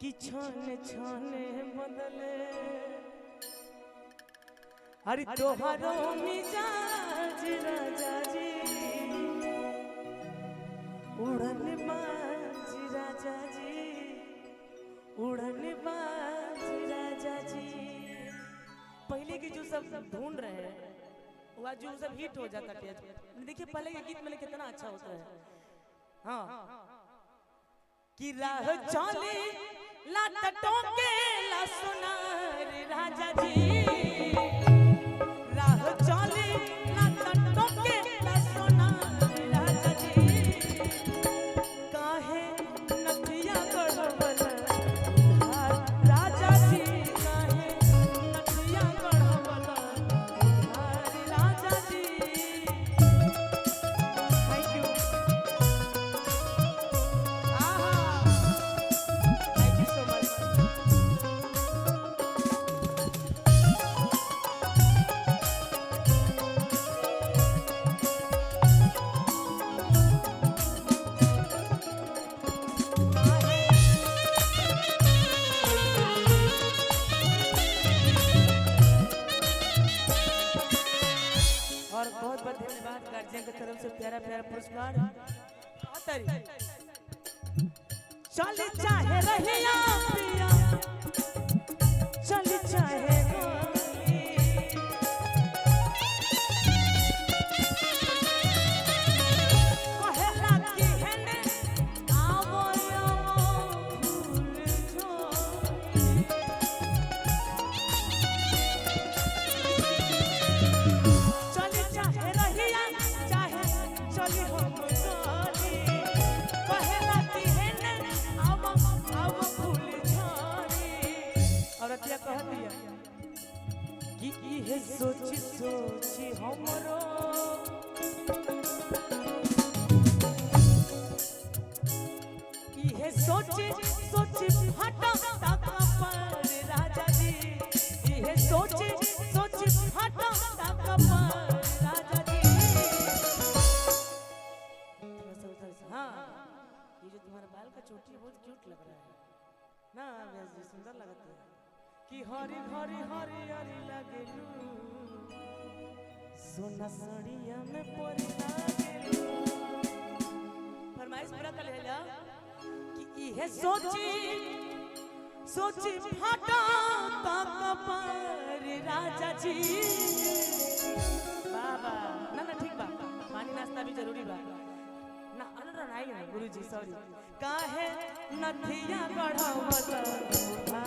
कि छाने छाने बदले अरे तोहारो मिजाज राजा जी उड़न बाज राजा जी उड़न बाज राजा जी। पहले की जो सब ढूंढ रहे हैं वो आज जो सब हिट हो जाता है। देखिए पहले के गीत में कितना अच्छा होता है। हाँ कि राह चले लाटों के ला सुनार राजा जी राह चले लाटों के ला सुनार राजा जी काहे नथिया गढ़वल राजा जी काहे नथिया गढ़वल राजा जी। थैंक यू और बहुत बहुत धन्यवाद गार्जियन की तरफ से प्यारा प्यारा पुरस्कार। चल चाहे रहिया पिया चल चाहे गोली कहला की हेने आवो आवो फूल झोली चल चाहे रहिया चाहे चली हम गोली कहला की हेने आवो आवो फूल झोली। औरतिया कह दिया कि इहे सोची सोची हमरो इहे सोची सोची फटा ताका पर राजा जी इहे सोची सोची फटा ताका पर राजा जी। हाँ ये जो तुम्हारा बाल का चोटी है बहुत क्यूट लग रहा है ना वैसे सुंदर लगता है कि हरी हरी हरी हरी लगेलू सोना साड़िया में परी लागेलू। फरमाइश पूरा कर ले कि इहे सोची सोची फाटा ताका पर राजा जी। बाबा ना ना ठीक बा पानी नाश्ता भी जरूरी बा ना अनर नहीं है गुरुजी सॉरी काहे नथिया गढ़वल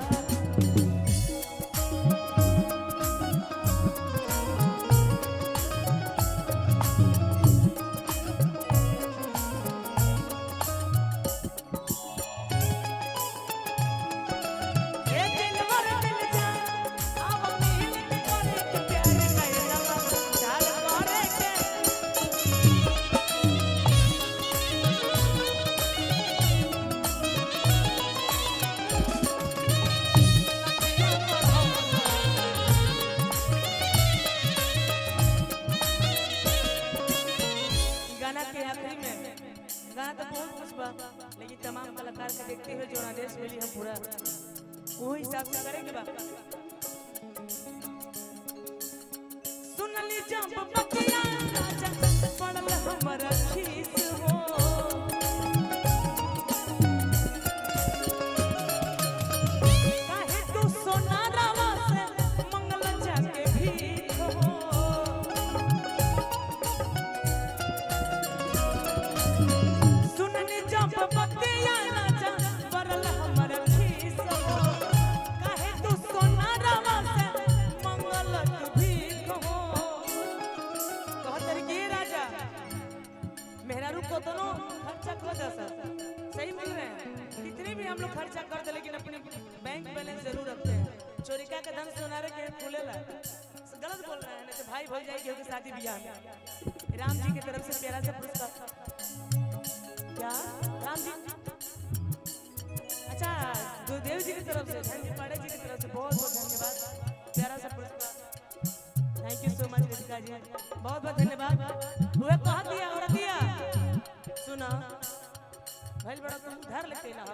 गाना तो बहुत कुछ बा लेकिन तमाम कलाकार के देखते हुए जो आदेश मिली हम पूरा वो हिसाब से करेंगे बा। सुनली जब बतिया राजा पड़ल हमर खीस हो काहे तू सोना रावा से मंगल जाके भीख हो सुननी जब बतिया राजा पड़ल हमर खीस हो काहे तू सोना रावा से मंगल भीख हो। कहतर के राजा मेहरारू को दोनों खर्चा कर दे सही मिल रहे हैं कितने भी हम लोग खर्चा कर दे लेकिन अपने बैंक बैलेंस जरूर रखते हैं। चोरिका के धन सोनारे के खुलेला गलत बोल रहे हैं नहीं तो भाई भौजाई जाएगी होगी शादी ब्याह में। राम जी की तरफ से प्यारा सा पुरस्कार क्या राम जी अच्छा गुरुदेव जी की तरफ से धन्य पाड़े जी की तरफ से बहुत बहुत धन्यवाद प्यारा सा पुरस्कार। Thank you so much Ritika जी बहुत बहुत धन्यवाद। वो कहा दिया और दिया सुना भाई बड़ा तुम धर लेते ना